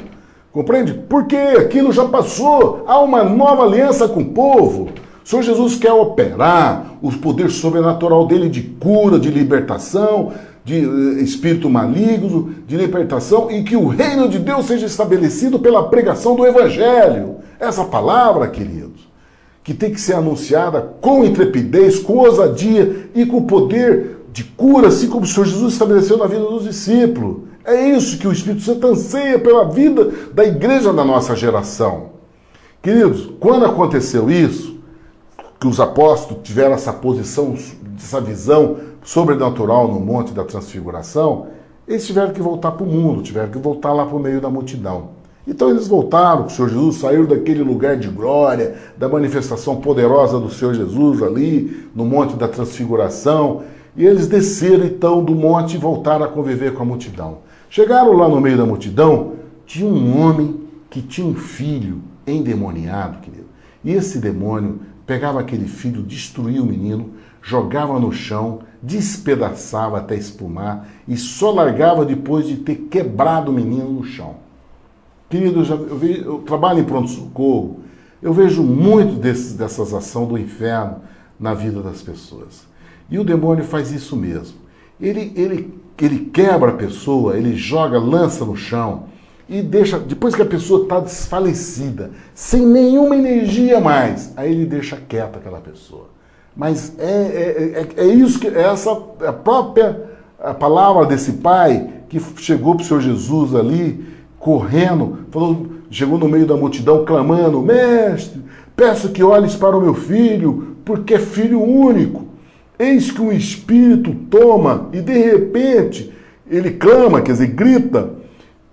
Compreende? Porque aquilo já passou. Há uma nova aliança com o povo. O Senhor Jesus quer operar o poder sobrenatural dele de cura, de libertação, de espírito maligno, de libertação, e que o reino de Deus seja estabelecido pela pregação do Evangelho. Essa palavra, queridos, que tem que ser anunciada com intrepidez, com ousadia e com poder de cura, assim como o Senhor Jesus estabeleceu na vida dos discípulos. É isso que o Espírito Santo anseia pela vida da igreja da nossa geração. Queridos, quando aconteceu isso, que os apóstolos tiveram essa posição, essa visão sobrenatural no Monte da Transfiguração, eles tiveram que voltar para o mundo, tiveram que voltar lá para o meio da multidão. Então eles voltaram, o Senhor Jesus saiu daquele lugar de glória, da manifestação poderosa do Senhor Jesus ali, no Monte da Transfiguração, e eles desceram então do monte e voltaram a conviver com a multidão. Chegaram lá no meio da multidão, tinha um homem que tinha um filho endemoniado, querido. E esse demônio pegava aquele filho, destruía o menino, jogava no chão, despedaçava até espumar e só largava depois de ter quebrado o menino no chão. Querido, eu trabalho em pronto-socorro, eu vejo muito dessas ações do inferno na vida das pessoas. E o demônio faz isso mesmo. Ele quebra a pessoa, ele joga, lança no chão e deixa, depois que a pessoa está desfalecida, sem nenhuma energia mais, aí ele deixa quieta aquela pessoa. Mas é isso que essa é a própria palavra desse pai que chegou para o Senhor Jesus ali, correndo, falou, chegou no meio da multidão clamando, mestre, peço que olhes para o meu filho, porque é filho único. Eis que um espírito toma e de repente ele clama, quer dizer, grita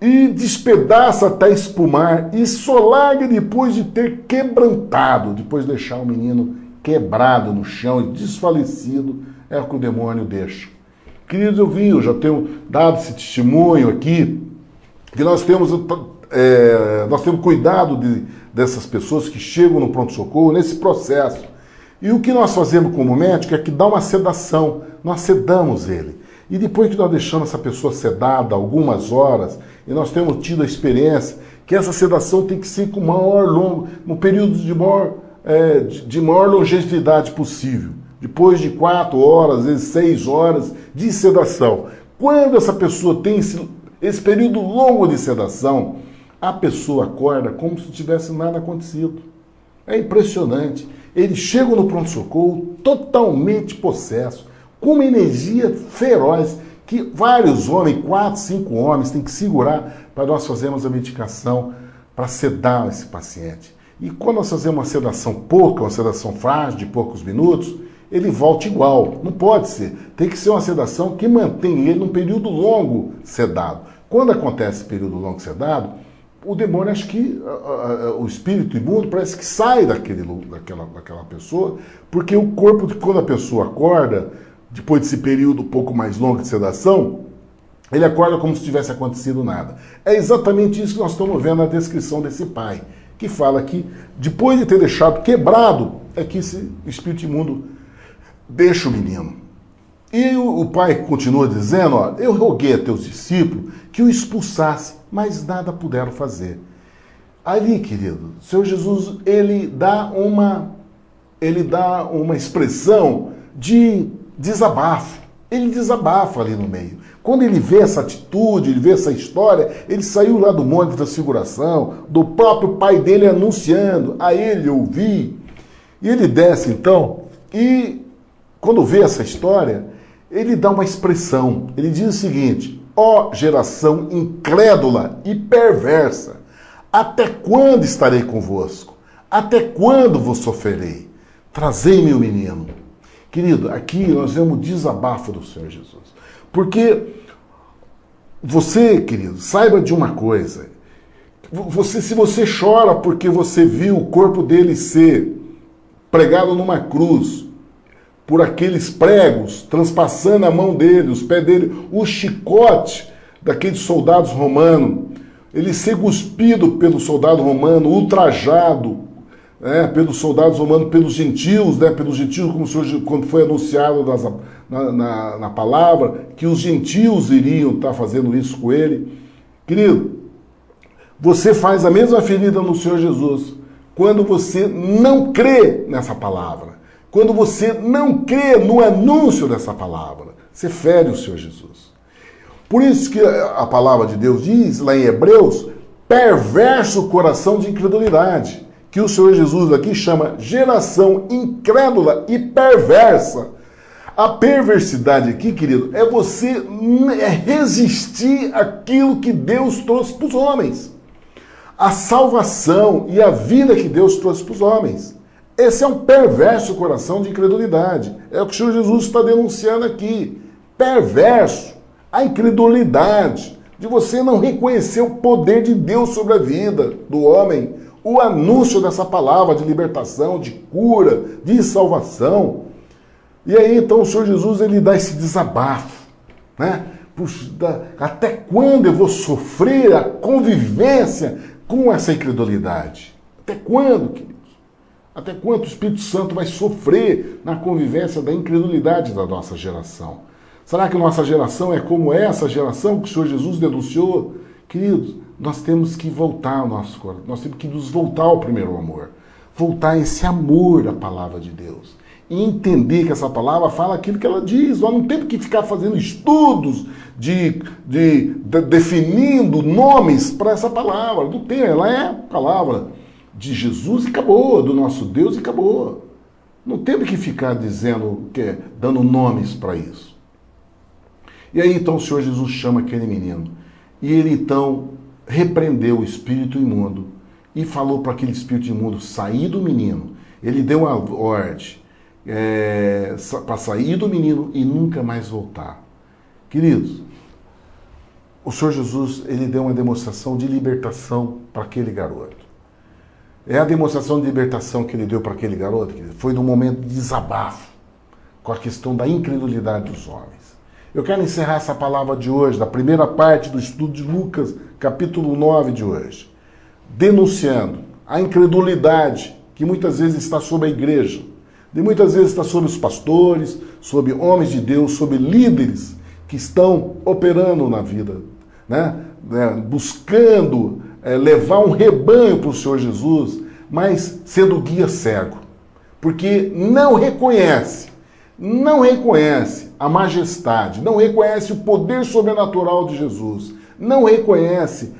e despedaça até espumar e só larga depois de ter quebrantado, depois de deixar o menino quebrado no chão e desfalecido, é o que o demônio deixa. Queridos, eu já tenho dado esse testemunho aqui, que nós temos cuidado dessas pessoas que chegam no pronto-socorro nesse processo. E o que nós fazemos como médico é que dá uma sedação, nós sedamos ele. E depois que nós deixamos essa pessoa sedada algumas horas, e nós temos tido a experiência que essa sedação tem que ser com um período de maior longevidade possível. Depois de 4 horas, às vezes 6 horas de sedação. Quando essa pessoa tem esse período longo de sedação, a pessoa acorda como se tivesse nada acontecido. É impressionante. Eles chegam no pronto-socorro totalmente possessos, com uma energia feroz, que vários homens, 4, 5 homens, têm que segurar para nós fazermos a medicação para sedar esse paciente. E quando nós fazemos uma sedação pouca, uma sedação frágil, de poucos minutos, ele volta igual. Não pode ser. Tem que ser uma sedação que mantém ele num período longo sedado. Quando acontece esse período longo sedado, o demônio, acho que o espírito imundo parece que sai daquela pessoa, porque o corpo, quando a pessoa acorda, depois desse período um pouco mais longo de sedação, ele acorda como se tivesse acontecido nada. É exatamente isso que nós estamos vendo na descrição desse pai, que fala que depois de ter deixado quebrado, é que esse espírito imundo deixa o menino. E o pai continua dizendo, ó, eu roguei a teus discípulos que o expulsasse, mas nada puderam fazer. Ali, querido, o Senhor Jesus, ele dá uma expressão de desabafo. Ele desabafa ali no meio. Quando ele vê essa atitude, ele vê essa história, ele saiu lá do Monte da Transfiguração, do próprio pai dele anunciando, a ele ouvi. E ele desce então, e quando vê essa história, ele dá uma expressão. Ele diz o seguinte: ó geração incrédula e perversa, até quando estarei convosco? Até quando vos sofrerei? Trazei-me o menino. Querido, aqui nós vemos o desabafo do Senhor Jesus. Porque você, querido, saiba de uma coisa. Se você chora porque você viu o corpo dele ser pregado numa cruz, por aqueles pregos, transpassando a mão dele, os pés dele, o chicote daqueles soldados romanos, ele ser cuspido pelo soldado romano, ultrajado, pelos soldados romanos, pelos gentios, como o Senhor, quando foi anunciado na palavra, que os gentios iriam estar fazendo isso com ele. Querido, você faz a mesma ferida no Senhor Jesus quando você não crê nessa palavra. Quando você não crê no anúncio dessa palavra, você fere o Senhor Jesus. Por isso que a palavra de Deus diz, lá em Hebreus, perverso coração de incredulidade, que o Senhor Jesus aqui chama geração incrédula e perversa. A perversidade aqui, querido, é você resistir àquilo que Deus trouxe para os homens. A salvação e a vida que Deus trouxe para os homens. Esse é um perverso coração de incredulidade. É o que o Senhor Jesus está denunciando aqui. Perverso. A incredulidade de você não reconhecer o poder de Deus sobre a vida do homem. O anúncio dessa palavra de libertação, de cura, de salvação. E aí então o Senhor Jesus ele dá esse desabafo. Né? Puxa, até quando eu vou sofrer a convivência com essa incredulidade? Até quando, queridos? Até quanto o Espírito Santo vai sofrer na convivência da incredulidade da nossa geração? Será que nossa geração é como essa geração que o Senhor Jesus denunciou? Queridos, nós temos que voltar ao nosso coração, nós temos que nos voltar ao primeiro amor. Voltar a esse amor da palavra de Deus. E entender que essa palavra fala aquilo que ela diz. Nós não temos que ficar fazendo estudos definindo nomes para essa palavra. Não tem, ela é a palavra de Jesus e acabou, do nosso Deus e acabou. Não temos que ficar dando nomes para isso. E aí então o Senhor Jesus chama aquele menino. E ele então repreendeu o espírito imundo e falou para aquele espírito imundo sair do menino. Ele deu uma ordem para sair do menino e nunca mais voltar. Queridos, o Senhor Jesus ele deu uma demonstração de libertação para aquele garoto. É a demonstração de libertação que ele deu para aquele garoto, querido, foi num momento de desabafo com a questão da incredulidade dos homens. Eu quero encerrar essa palavra de hoje, da primeira parte do estudo de Lucas, capítulo 9 de hoje, denunciando a incredulidade que muitas vezes está sobre a igreja, e muitas vezes está sobre os pastores, sobre homens de Deus, sobre líderes que estão operando na vida, buscando levar um rebanho para o Senhor Jesus, mas sendo guia cego, porque não reconhece a majestade, não reconhece o poder sobrenatural de Jesus, não reconhece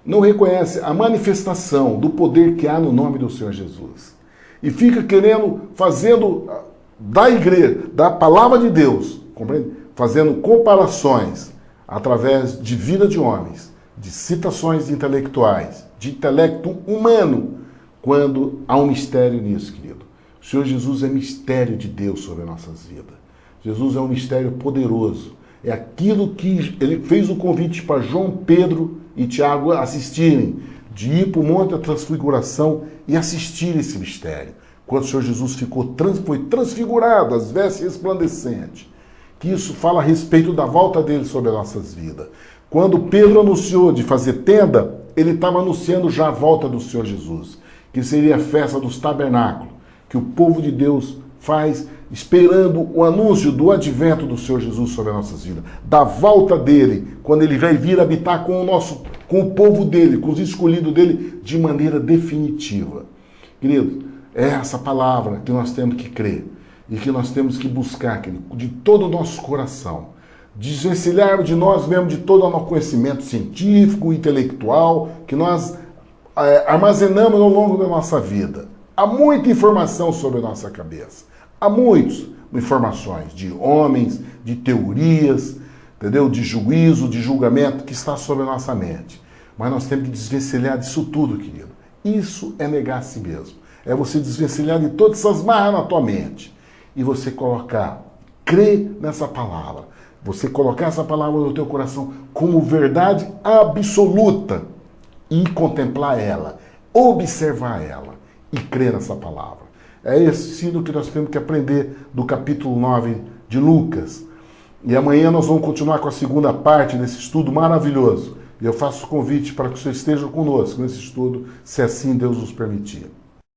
não reconhece a manifestação do poder que há no nome do Senhor Jesus. E fica querendo, fazendo da igreja, da palavra de Deus, compreende? Fazendo comparações através de vida de homens, de citações intelectuais, de intelecto humano, quando há um mistério nisso, querido. O Senhor Jesus é mistério de Deus sobre as nossas vidas. Jesus é um mistério poderoso. É aquilo que ele fez o convite para João, Pedro e Tiago assistirem, de ir para o Monte da Transfiguração e assistir esse mistério. Quando o Senhor Jesus foi transfigurado, as vestes resplandecentes. Que isso fala a respeito da volta dele sobre as nossas vidas. Quando Pedro anunciou de fazer tenda, ele estava anunciando já a volta do Senhor Jesus, que seria a festa dos tabernáculos, que o povo de Deus faz esperando o anúncio do advento do Senhor Jesus sobre as nossas vidas, da volta dele, quando ele vai vir habitar com o povo dele, com os escolhidos dele, de maneira definitiva. Querido, é essa palavra que nós temos que crer e que nós temos que buscar, querido, de todo o nosso coração. Desvencilhar de nós mesmos de todo o nosso conhecimento científico, intelectual, que nós armazenamos ao longo da nossa vida. Há muita informação sobre a nossa cabeça. Há muitas informações de homens, de teorias, entendeu? De juízo, de julgamento que está sobre a nossa mente. Mas nós temos que desvencilhar disso tudo, querido. Isso é negar a si mesmo. É você desvencilhar de todas essas marras na tua mente e você crer nessa palavra. Você colocar essa palavra no teu coração como verdade absoluta e contemplar ela, observar ela e crer nessa palavra. É esse ensino que nós temos que aprender do capítulo 9 de Lucas. E amanhã nós vamos continuar com a segunda parte desse estudo maravilhoso. E eu faço o convite para que você esteja conosco nesse estudo, se assim Deus nos permitir.